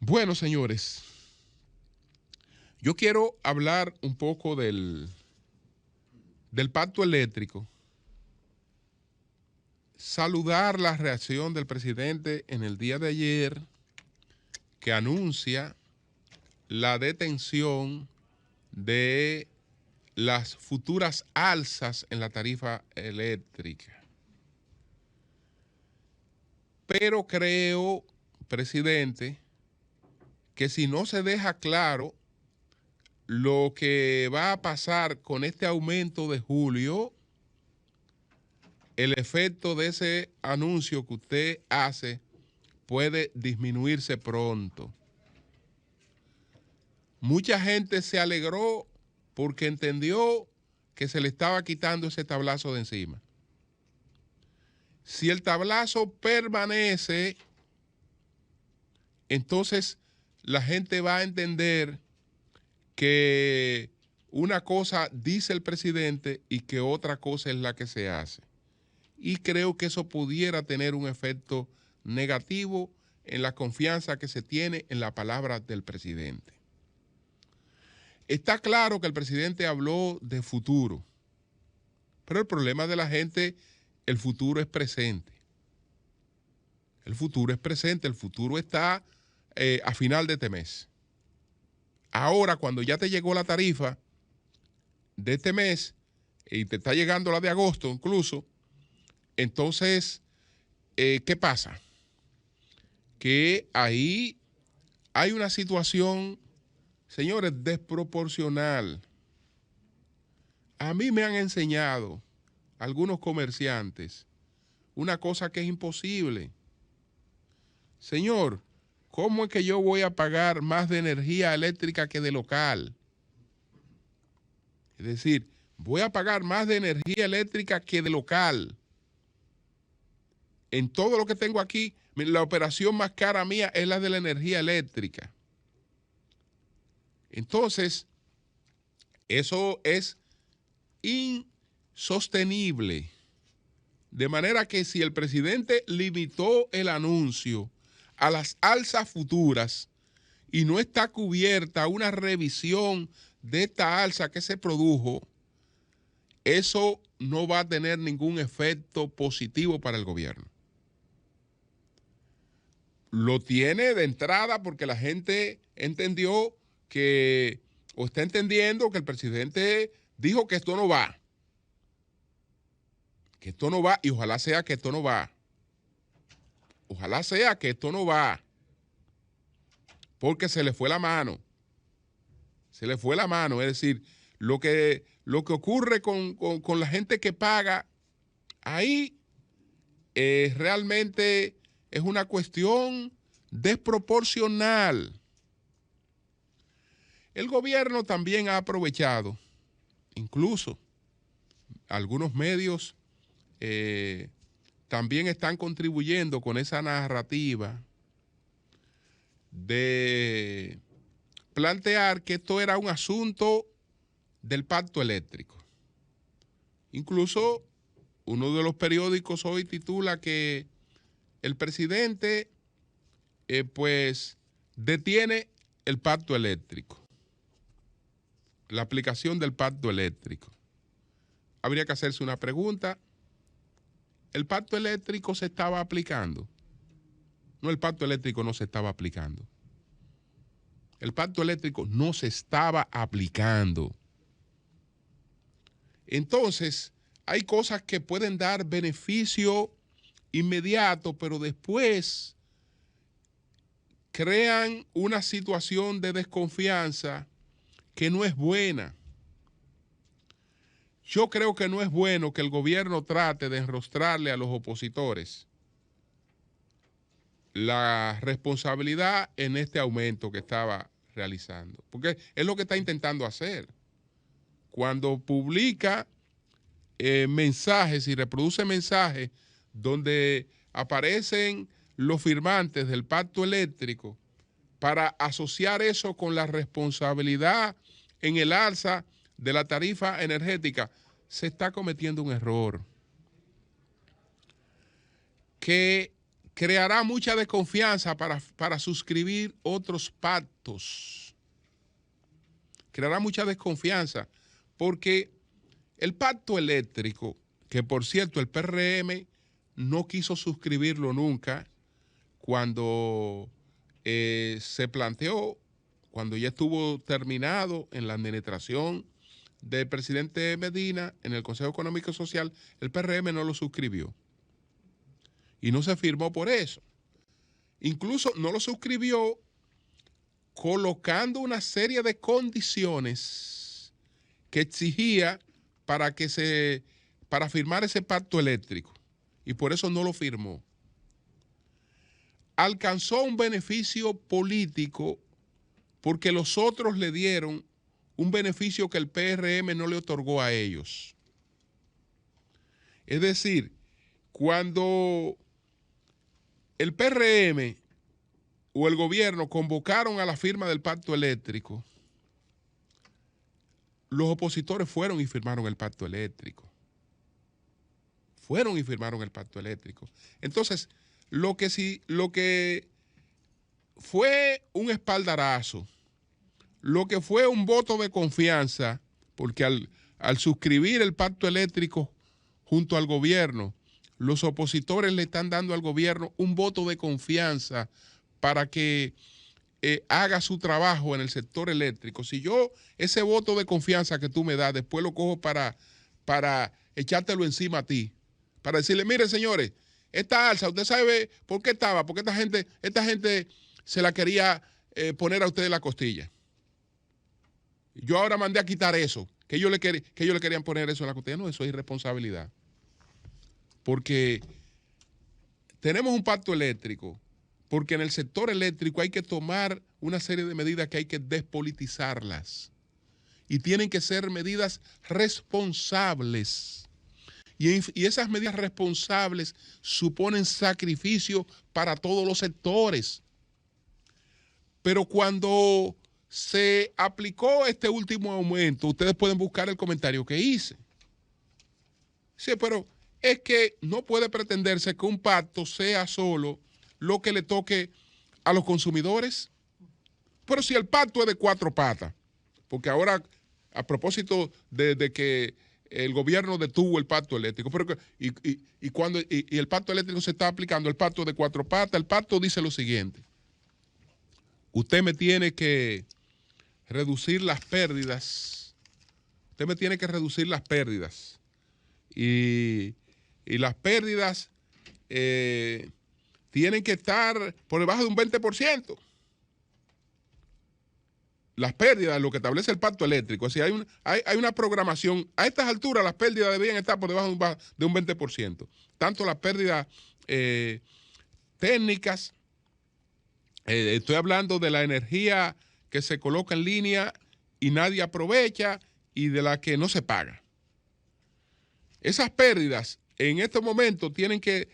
Bueno, señores, yo quiero hablar un poco del pacto eléctrico. Saludar la reacción del presidente en el día de ayer, que anuncia la detención de las futuras alzas en la tarifa eléctrica. Pero creo, presidente, que si no se deja claro lo que va a pasar con este aumento de julio, el efecto de ese anuncio que usted hace puede disminuirse pronto. Mucha gente se alegró porque entendió que se le estaba quitando ese tablazo de encima. Si el tablazo permanece, entonces la gente va a entender que una cosa dice el presidente y que otra cosa es la que se hace. Y creo que eso pudiera tener un efecto negativo en la confianza que se tiene en la palabra del presidente. Está claro que el presidente habló de futuro, pero el problema de la gente, el futuro es presente. El futuro es presente, el futuro está a final de este mes. Ahora, cuando ya te llegó la tarifa de este mes y te está llegando la de agosto incluso, entonces, ¿qué pasa? Que ahí hay una situación, señores, desproporcional. A mí me han enseñado algunos comerciantes una cosa que es imposible. Señor, ¿cómo es que yo voy a pagar más de energía eléctrica que de local? Es decir, voy a pagar más de energía eléctrica que de local. En todo lo que tengo aquí, la operación más cara mía es la de la energía eléctrica. Entonces, eso es insostenible. De manera que si el presidente limitó el anuncio a las alzas futuras y no está cubierta una revisión de esta alza que se produjo, eso no va a tener ningún efecto positivo para el gobierno. Lo tiene de entrada porque la gente entendió que, o está entendiendo que el presidente dijo que esto no va. Que esto no va, y ojalá sea que esto no va. Ojalá sea que esto no va. Porque se le fue la mano. Se le fue la mano. Es decir, lo que ocurre con la gente que paga, ahí realmente es una cuestión desproporcional. El gobierno también ha aprovechado, incluso algunos medios también están contribuyendo con esa narrativa de plantear que esto era un asunto del pacto eléctrico. Incluso uno de los periódicos hoy titula que el presidente pues detiene el pacto eléctrico, la aplicación del pacto eléctrico. Habría que hacerse una pregunta. ¿El pacto eléctrico se estaba aplicando? No, el pacto eléctrico no se estaba aplicando. El pacto eléctrico no se estaba aplicando. Entonces, hay cosas que pueden dar beneficio inmediato, pero después crean una situación de desconfianza que no es buena. Yo creo que no es bueno que el gobierno trate de enrostrarle a los opositores la responsabilidad en este aumento que estaba realizando, porque es lo que está intentando hacer. Cuando publica mensajes y reproduce mensajes donde aparecen los firmantes del pacto eléctrico para asociar eso con la responsabilidad en el alza de la tarifa energética, se está cometiendo un error que creará mucha desconfianza para suscribir otros pactos. Creará mucha desconfianza porque el pacto eléctrico, que por cierto el PRM no quiso suscribirlo nunca cuando se planteó, cuando ya estuvo terminado en la administración del presidente Medina en el Consejo Económico y Social, el PRM no lo suscribió. Y no se firmó por eso. Incluso no lo suscribió colocando una serie de condiciones que exigía para firmar ese pacto eléctrico. Y por eso no lo firmó. Alcanzó un beneficio político porque los otros le dieron un beneficio que el PRM no le otorgó a ellos. Es decir, cuando el PRM o el gobierno convocaron a la firma del pacto eléctrico, los opositores fueron y firmaron el pacto eléctrico. Fueron y firmaron el pacto eléctrico. Entonces, lo que fue un espaldarazo, lo que fue un voto de confianza, porque al suscribir el pacto eléctrico junto al gobierno, los opositores le están dando al gobierno un voto de confianza para que haga su trabajo en el sector eléctrico. Si yo ese voto de confianza que tú me das, después lo cojo para echártelo encima a ti, para decirle, mire señores, esta alza, ¿usted sabe por qué estaba? Porque esta gente se la quería poner a usted en la costilla. Yo ahora mandé a quitar eso, que ellos le querían poner eso en la costilla. No, eso es irresponsabilidad. Porque tenemos un pacto eléctrico, porque en el sector eléctrico hay que tomar una serie de medidas que hay que despolitizarlas. Y tienen que ser medidas responsables. Y esas medidas responsables suponen sacrificio para todos los sectores. Pero cuando se aplicó este último aumento, ustedes pueden buscar el comentario que hice. Sí, pero es que no puede pretenderse que un pacto sea solo lo que le toque a los consumidores. Pero si el pacto es de cuatro patas, porque ahora, a propósito de que el gobierno detuvo el pacto eléctrico, pero cuando el pacto eléctrico se está aplicando, el pacto de cuatro patas, el pacto dice lo siguiente: usted me tiene que reducir las pérdidas, y las pérdidas tienen que estar por debajo de un 20%. Las pérdidas, lo que establece el pacto eléctrico, es decir, hay una programación. A estas alturas las pérdidas deberían estar por debajo de un 20%. Tanto las pérdidas técnicas, estoy hablando de la energía que se coloca en línea y nadie aprovecha y de la que no se paga. Esas pérdidas en estos momentos tenían que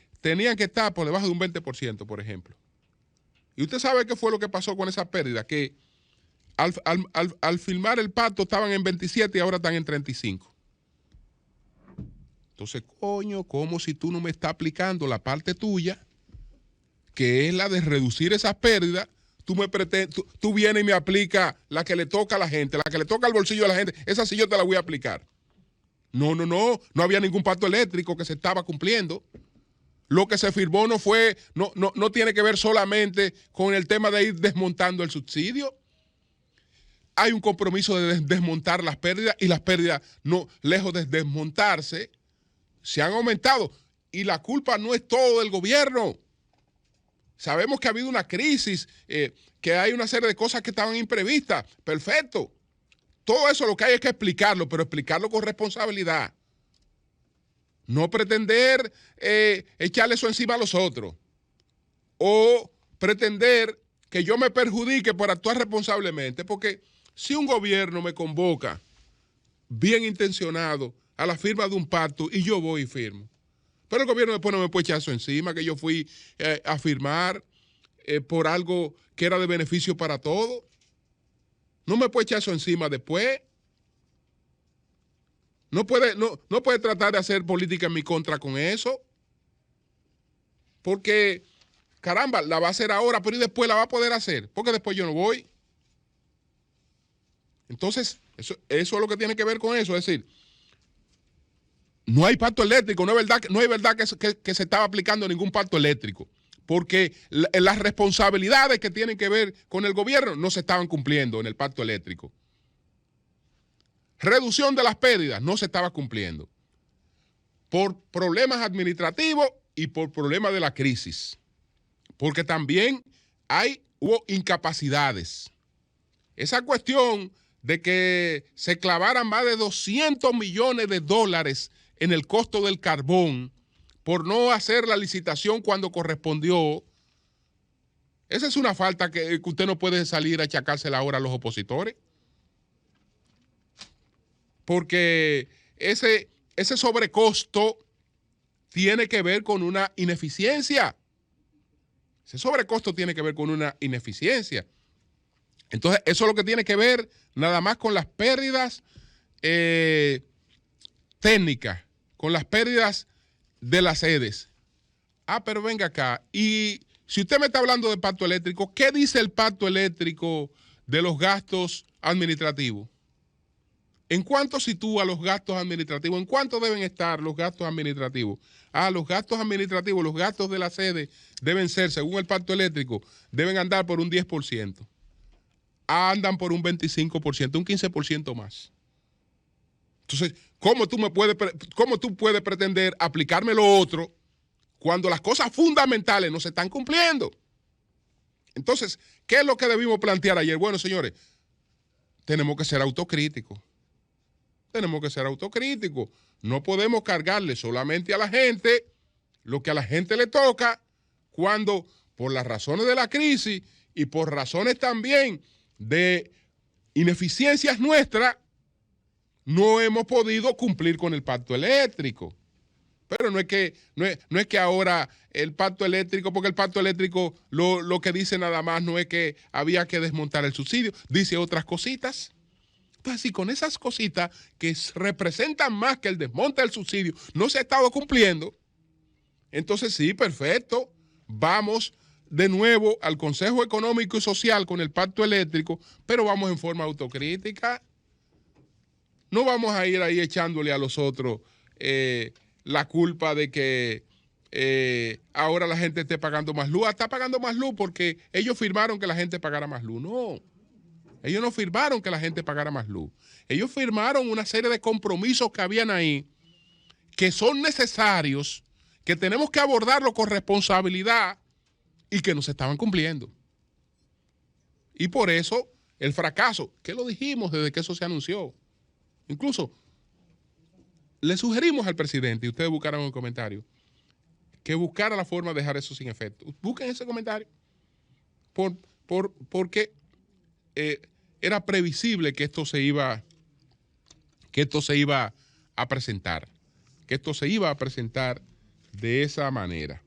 estar por debajo de un 20%, por ejemplo. Y usted sabe qué fue lo que pasó con esas pérdidas, que al firmar el pacto estaban en 27 y ahora están en 35. Entonces, coño, como si tú no me estás aplicando la parte tuya, que es la de reducir esas pérdidas, tú vienes y me aplicas la que le toca a la gente, la que le toca al bolsillo a la gente, esa sí yo te la voy a aplicar. No había ningún pacto eléctrico que se estaba cumpliendo. Lo que se firmó no tiene que ver solamente con el tema de ir desmontando el subsidio. Hay un compromiso de desmontar las pérdidas y las pérdidas, no, lejos de desmontarse, se han aumentado. Y la culpa no es todo del gobierno. Sabemos que ha habido una crisis, que hay una serie de cosas que estaban imprevistas. Perfecto. Todo eso lo que hay es que explicarlo, pero explicarlo con responsabilidad. No pretender echarle eso encima a los otros. O pretender que yo me perjudique por actuar responsablemente, porque si un gobierno me convoca bien intencionado a la firma de un pacto y yo voy y firmo, pero el gobierno después no me puede echar eso encima, que yo fui a firmar por algo que era de beneficio para todos. No me puede echar eso encima después. No puede tratar de hacer política en mi contra con eso. Porque, caramba, la va a hacer ahora, pero y después la va a poder hacer. Porque después yo no voy. Entonces, eso es lo que tiene que ver con eso. Es decir, no hay pacto eléctrico. No es verdad que se estaba aplicando ningún pacto eléctrico. Porque las responsabilidades que tienen que ver con el gobierno no se estaban cumpliendo en el pacto eléctrico. Reducción de las pérdidas no se estaba cumpliendo. Por problemas administrativos y por problemas de la crisis. Porque también hubo incapacidades. Esa cuestión de que se clavaran más de 200 millones de dólares en el costo del carbón por no hacer la licitación cuando correspondió, esa es una falta que usted no puede salir a achacársela ahora a los opositores. Porque ese sobrecosto tiene que ver con una ineficiencia. Ese sobrecosto tiene que ver con una ineficiencia. Entonces, eso es lo que tiene que ver nada más con las pérdidas técnicas, con las pérdidas de las sedes. Ah, pero venga acá. Y si usted me está hablando de pacto eléctrico, ¿qué dice el pacto eléctrico de los gastos administrativos? ¿En cuánto sitúa los gastos administrativos? ¿En cuánto deben estar los gastos administrativos? Ah, los gastos administrativos, los gastos de la sede deben ser, según el pacto eléctrico, deben andar por un 10%. Andan por un 25%, un 15% más. Entonces, ¿cómo tú puedes pretender aplicarme lo otro cuando las cosas fundamentales no se están cumpliendo? Entonces, ¿qué es lo que debimos plantear ayer? Bueno, señores, tenemos que ser autocríticos. Tenemos que ser autocríticos. No podemos cargarle solamente a la gente lo que a la gente le toca cuando, por las razones de la crisis y por razones también de ineficiencias nuestras, no hemos podido cumplir con el pacto eléctrico. Pero no es que ahora el pacto eléctrico, porque el pacto eléctrico lo que dice nada más no es que había que desmontar el subsidio, dice otras cositas. Entonces, si con esas cositas que representan más que el desmonte del subsidio no se ha estado cumpliendo, entonces sí, perfecto, vamos de nuevo al Consejo Económico y Social con el pacto eléctrico, pero vamos en forma autocrítica. No vamos a ir ahí echándole a los otros la culpa de que ahora la gente esté pagando más luz. Está pagando más luz porque ellos firmaron que la gente pagara más luz. No, ellos no firmaron que la gente pagara más luz. Ellos firmaron una serie de compromisos que habían ahí que son necesarios, que tenemos que abordarlo con responsabilidad y que no se estaban cumpliendo. Y por eso el fracaso, que lo dijimos desde que eso se anunció. Incluso le sugerimos al presidente, y ustedes buscaron en el comentario, que buscara la forma de dejar eso sin efecto. Busquen ese comentario. Porque era previsible que esto se iba a presentar. Que esto se iba a presentar de esa manera.